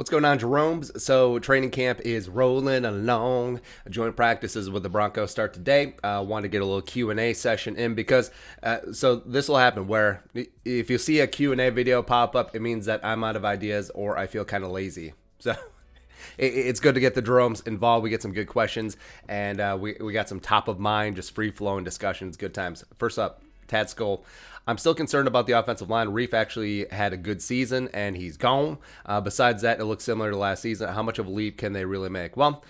What's going on, Jeromes? So training camp is rolling along. Joint practices with the Broncos start today. Want to get a little Q&A session in because so this will happen where if you see a Q&A video pop up, it means that I'm out of ideas or I feel kind of lazy. So it's good to get the Jeromes involved. We get some good questions and we got some top of mind, just free flowing discussions. Good times. First up, Tad Skull. I'm still concerned about the offensive line. Reef actually had a good season, and he's gone. Besides that, it looks similar to last season. How much of a leap can they really make? Well,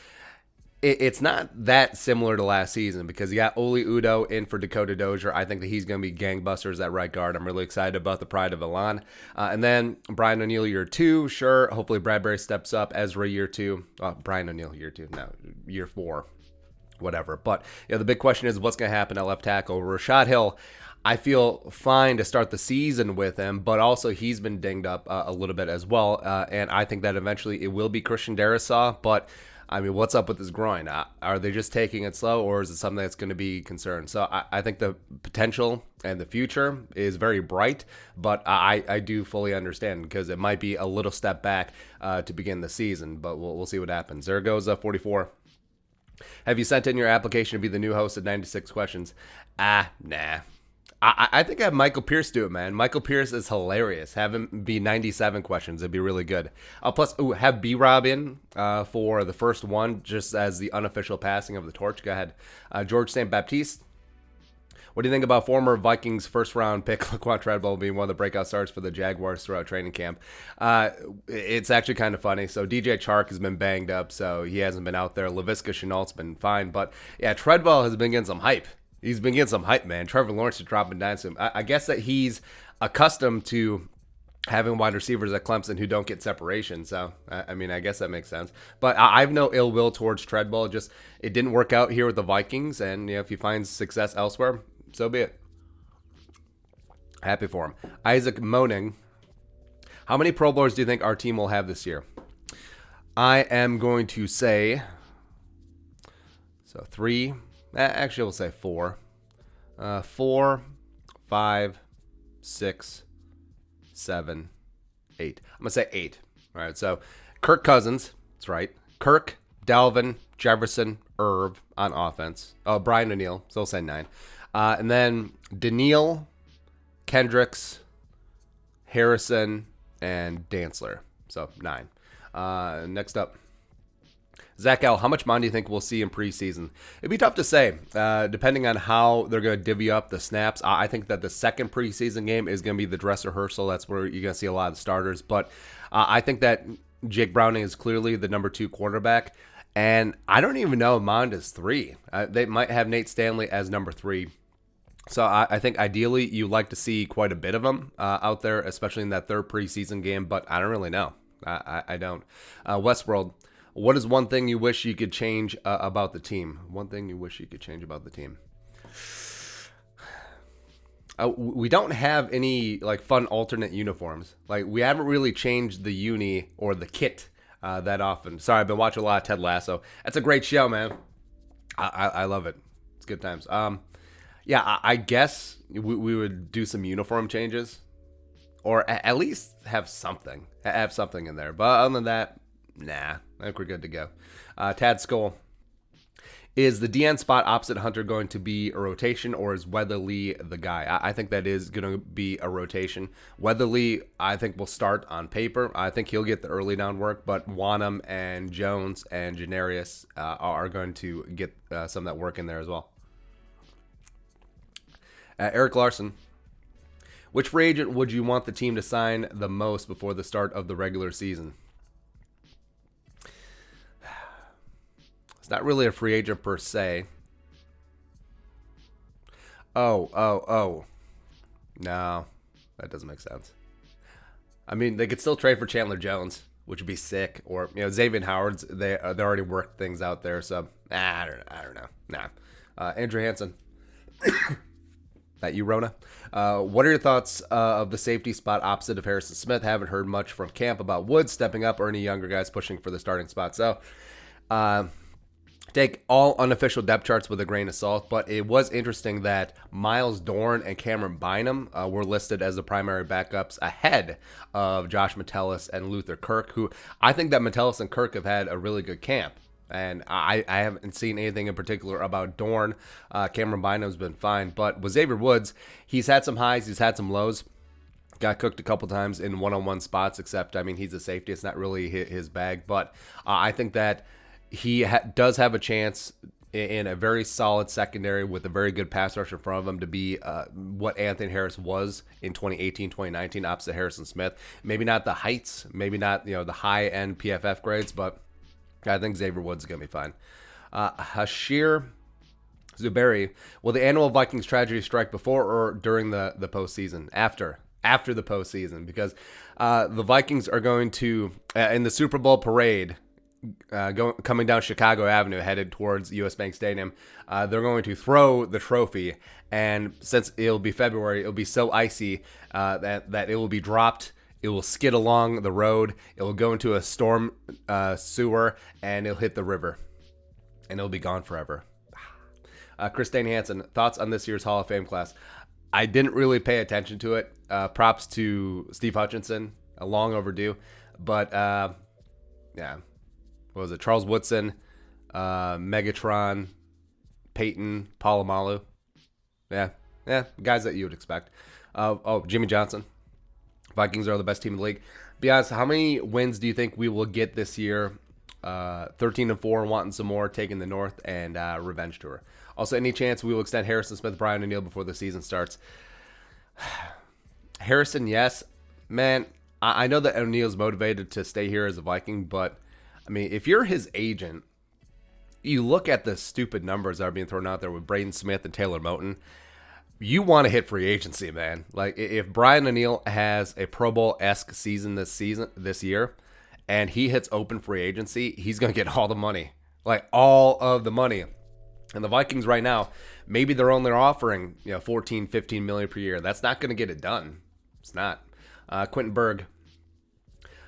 it's not that similar to last season because you got Oli Udo in for Dakota Dozier. I think that he's going to be gangbusters at right guard. I'm really excited about the pride of Elan. And then Brian O'Neill year 2, sure. Hopefully Bradbury steps up. Ezra year 2. Brian O'Neill year 2. No, year 4. Whatever. But the big question is what's going to happen at left tackle. Rashad Hill, I feel fine to start the season with him, but also he's been dinged up a little bit as well. And I think that eventually it will be Christian Darrisaw. But, I mean, what's up with his groin? Are they just taking it slow, or is it something that's going to be concerned? So I think the potential and the future is very bright, but I do fully understand because it might be a little step back to begin the season. But we'll see what happens. There goes 44. Have you sent in your application to be the new host of 96 Questions? Nah. I think I have Michael Pierce do it, man. Michael Pierce is hilarious. Have him be 97 questions. It'd be really good. Plus, have B-Rob in for the first one, just as the unofficial passing of the torch. Go ahead. George St. Baptiste. What do you think about former Vikings first-round pick Laquan Treadwell being one of the breakout stars for the Jaguars throughout training camp? It's actually kind of funny. So DJ Chark has been banged up, so he hasn't been out there. Laviska Shenault's been fine. But, yeah, Treadwell has been getting some hype. He's been getting some hype, man. Trevor Lawrence is dropping down to him. I guess that he's accustomed to having wide receivers at Clemson who don't get separation. So, I mean, I guess that makes sense. But I have no ill will towards Treadwell. Just it didn't work out here with the Vikings. And if he finds success elsewhere, so be it. Happy for him. Isaac Moning. How many Pro Bowlers do you think our team will have this year? I am going to say, 3. Actually, we'll say 4. 4, 5, 6, 7, 8. I'm going to say 8. All right, so Kirk Cousins. That's right. Kirk, Dalvin, Jefferson, Irv on offense. Oh, Brian O'Neill. So we'll say 9. And then Daniil, Kendricks, Harrison, and Dantzler. So 9. Next up. Zach L., how much Mon do you think we'll see in preseason? It'd be tough to say, depending on how they're going to divvy up the snaps. I think that the second preseason game is going to be the dress rehearsal. That's where you're going to see a lot of the starters. But I think that Jake Browning is clearly the number 2 quarterback. And I don't even know if Mond is 3. They might have Nate Stanley as number 3. So I think ideally you'd like to see quite a bit of them out there, especially in that third preseason game. But I don't really know. I don't. Westworld. What is one thing you wish you could change about the team? One thing you wish you could change about the team. We don't have any fun alternate uniforms. We haven't really changed the uni or the kit that often. Sorry, I've been watching a lot of Ted Lasso. That's a great show, man. I love it. It's good times. Yeah, I guess we would do some uniform changes, or at least have something. Have something in there. But other than that, nah, I think we're good to go. Tad Skull. Is the DN spot opposite Hunter going to be a rotation, or is Weatherly the guy? I think that is going to be a rotation. Weatherly, I think, will start on paper. I think he'll get the early down work, but Wanham and Jones and Janarius are going to get some of that work in there as well. Eric Larson. Which free agent would you want the team to sign the most before the start of the regular season? It's not really a free agent per se. Oh. No, that doesn't make sense. I mean, they could still trade for Chandler Jones, which would be sick. Or, Xavier Howard's, they already worked things out there. So, I don't know. Nah. Andrew Hansen. That you, Rona? What are your thoughts of the safety spot opposite of Harrison Smith? Haven't heard much from camp about Woods stepping up or any younger guys pushing for the starting spot. So, take all unofficial depth charts with a grain of salt, but it was interesting that Miles Dorn and Cameron Bynum were listed as the primary backups ahead of Josh Metellus and Luther Kirk, who I think that Metellus and Kirk have had a really good camp. And I haven't seen anything in particular about Dorn. Cameron Bynum's been fine. But with Xavier Woods, he's had some highs, he's had some lows. Got cooked a couple times in one-on-one spots, except, I mean, he's a safety. It's not really his bag. But I think that he does have a chance in a very solid secondary with a very good pass rush in front of him to be what Anthony Harris was in 2018, 2019, opposite Harrison Smith. Maybe not the heights, maybe not the high-end PFF grades, but I think Xavier Woods is going to be fine. Hashir Zuberi, will the annual Vikings tragedy strike before or during the postseason? After the postseason, because the Vikings are going to, in the Super Bowl parade, coming down Chicago Avenue, headed towards US Bank Stadium, they're going to throw the trophy, and since it'll be February, it'll be so icy that it will be dropped. It will skid along the road. It will go into a storm sewer, and it'll hit the river, and it'll be gone forever. Chris Hansen, thoughts on this year's Hall of Fame class? I didn't really pay attention to it. Props to Steve Hutchinson, long overdue. But, yeah. What was it? Charles Woodson, Megatron, Peyton, Palomalu. Yeah, guys that you would expect. Jimmy Johnson. Vikings are the best team in the league. Be honest, how many wins do you think we will get this year? 13-4, wanting some more, taking the North, and revenge tour. Also, any chance we will extend Harrison Smith, Brian O'Neill before the season starts? Harrison, yes. Man, I know that O'Neill's motivated to stay here as a Viking, but, I mean, if you're his agent, you look at the stupid numbers that are being thrown out there with Braden Smith and Taylor Moton, you want to hit free agency, man. Like, if Brian O'Neill has a Pro Bowl-esque season this year, and he hits open free agency, he's going to get all the money. Like, all of the money. And the Vikings right now, maybe they're only offering 14, 15 million per year. That's not going to get it done. It's not. Quentin Berg,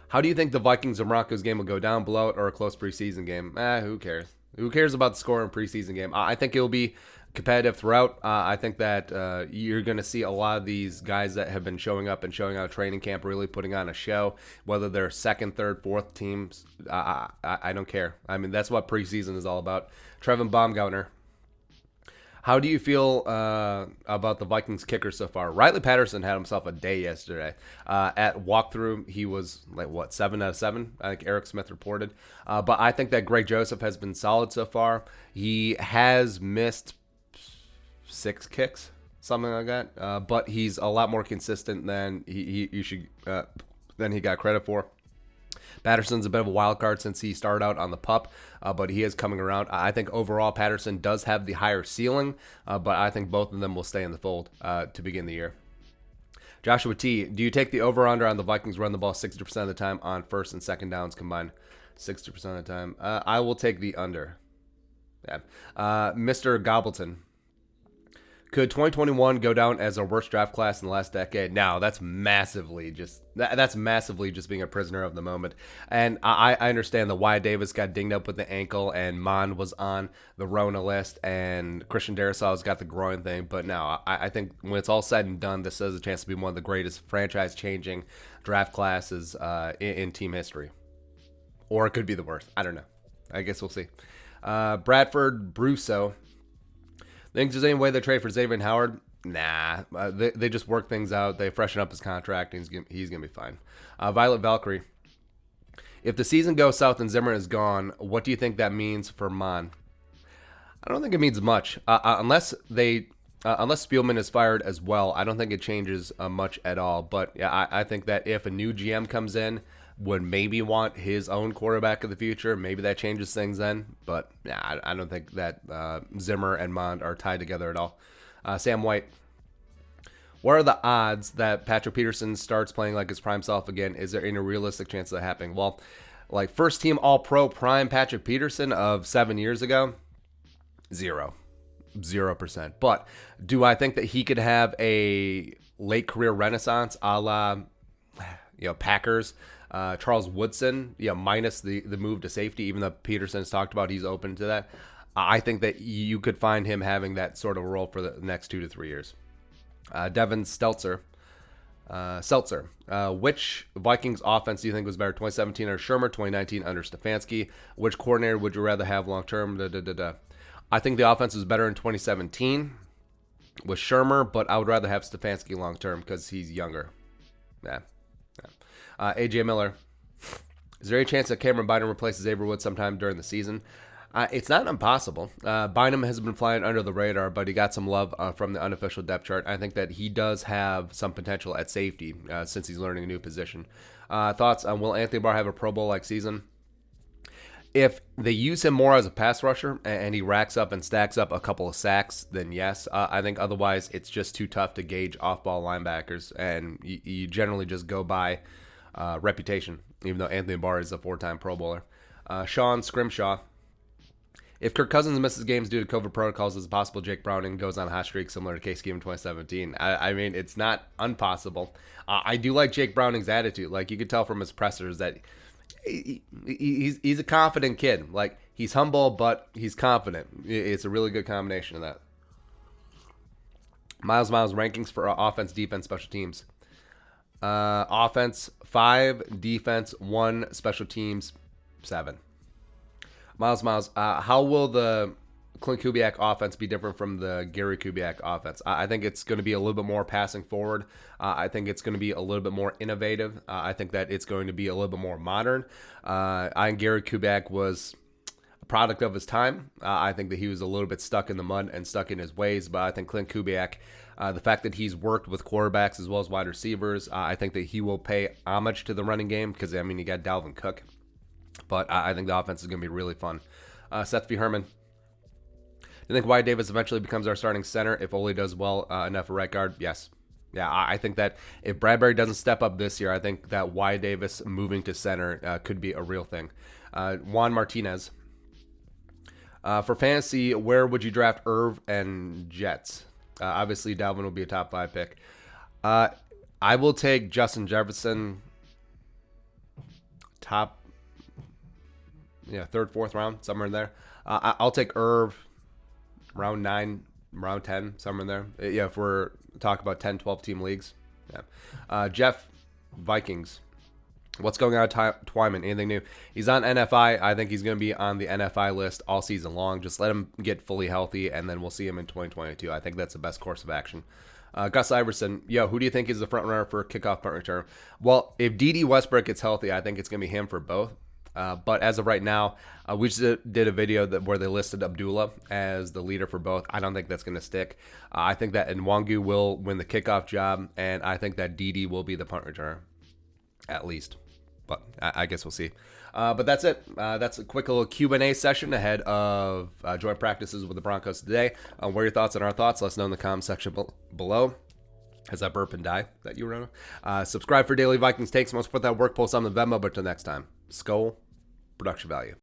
how do you think the Vikings and Broncos game will go down, blowout, or a close preseason game? Who cares? Who cares about the score in preseason game? I think it'll be competitive throughout. I think that you're going to see a lot of these guys that have been showing up and showing out training camp really putting on a show, whether they're second, third, fourth teams. I don't care. I mean, that's what preseason is all about. Trevin Baumgartner, how do you feel about the Vikings kicker so far? Riley Patterson had himself a day yesterday. At walkthrough, he was 7 out of 7, I think Eric Smith reported. But I think that Greg Joseph has been solid so far. He has missed 6 kicks, something like that. But he's a lot more consistent than than he got credit for. Patterson's a bit of a wild card since he started out on the pup, but he is coming around. I think overall Patterson does have the higher ceiling, but I think both of them will stay in the fold to begin the year. Joshua T., do you take the over-under on the Vikings run the ball 60% of the time on first and second downs combined? 60% of the time. I will take the under. Yeah. Mr. Gobbleton, could 2021 go down as our worst draft class in the last decade? No, that's massively just being a prisoner of the moment. And I understand that Wyatt Davis got dinged up with the ankle, and Mond was on the Rona list, and Christian Darrisaw's got the groin thing. But no, I think when it's all said and done, this has a chance to be one of the greatest franchise-changing draft classes in team history. Or it could be the worst. I don't know. I guess we'll see. Bradford Brusso, think there's any way they trade for Xavier Howard? Nah. They just work things out. They freshen up his contract, and he's going to be fine. Violet Valkyrie, if the season goes south and Zimmer is gone, what do you think that means for Mon? I don't think it means much. Unless Spielman is fired as well, I don't think it changes much at all. But yeah, I think that if a new GM comes in, would maybe want his own quarterback of the future. Maybe that changes things then. But yeah, I don't think that Zimmer and Mond are tied together at all. Sam White, what are the odds that Patrick Peterson starts playing like his prime self again? Is there any realistic chance of that happening? Well, like first team All-Pro prime Patrick Peterson of 7 years ago, 0%. But do I think that he could have a late career renaissance a la Packers? Charles Woodson, minus the move to safety, even though Peterson has talked about he's open to that. I think that you could find him having that sort of role for the next 2 to 3 years. Devin Seltzer. Which Vikings offense do you think was better, 2017 under Shermer, 2019 under Stefanski? Which coordinator would you rather have long term? I think the offense was better in 2017 with Shermer, but I would rather have Stefanski long term because he's younger. Yeah. AJ Miller. Is there any chance that Cameron Bynum replaces Xavier Woods sometime during the season? It's not impossible. Bynum has been flying under the radar, but he got some love from the unofficial depth chart. I think that he does have some potential at safety since he's learning a new position. Thoughts on will Anthony Barr have a Pro Bowl-like season? If they use him more as a pass rusher and he racks up and stacks up a couple of sacks, then yes. I think otherwise it's just too tough to gauge off-ball linebackers, and you generally just go by reputation, even though Anthony Barr is a 4-time Pro Bowler. Sean Scrimshaw. If Kirk Cousins misses games due to COVID protocols, is it possible Jake Browning goes on a hot streak similar to Case Keenum in 2017? I mean, it's not impossible. I do like Jake Browning's attitude. Like, you could tell from his pressers that he's a confident kid. Like, he's humble, but he's confident. It's a really good combination of that. Miles rankings for offense, defense, special teams. Offense 5, defense 1, special teams 7. Miles, how will the Klink Kubiak offense be different from the Gary Kubiak offense? I think it's going to be a little bit more passing forward. I think it's going to be a little bit more innovative. I think that it's going to be a little bit more modern. Gary Kubiak was a product of his time. I think that he was a little bit stuck in the mud and stuck in his ways, but I think Klink Kubiak, the fact that he's worked with quarterbacks as well as wide receivers, I think that he will pay homage to the running game because, I mean, you got Dalvin Cook. But I think the offense is going to be really fun. Seth V. Herman. Do you think Wyatt Davis eventually becomes our starting center if Ole does well enough at right guard? Yes. Yeah, I think that if Bradbury doesn't step up this year, I think that Wyatt Davis moving to center could be a real thing. Juan Martinez. For fantasy, where would you draft Irv and Jets? Obviously, Dalvin will be a top 5 pick. I will take Justin Jefferson top 3rd, 4th round, somewhere in there. I'll take Irv round 9, round 10, somewhere in there. Yeah, if we're talking about 10, 12 team leagues. Yeah. Jeff, Vikings. What's going on with Twyman? Anything new? He's on NFI. I think he's going to be on the NFI list all season long. Just let him get fully healthy, and then we'll see him in 2022. I think that's the best course of action. Gus Iverson, who do you think is the front runner for kickoff punt return? Well, if D.D. Westbrook gets healthy, I think it's going to be him for both. But as of right now, we just did a video where they listed Abdullah as the leader for both. I don't think that's going to stick. I think that Nwangu will win the kickoff job, and I think that Dede will be the punt returner, at least. But I guess we'll see. But that's it. That's a quick little Q&A session ahead of joint practices with the Broncos today. What are your thoughts on our thoughts? Let us know in the comment section below. As I burp and die that you were on. Subscribe for daily Vikings takes. Most put that work post on the Venmo. But until next time, Skull Production Value.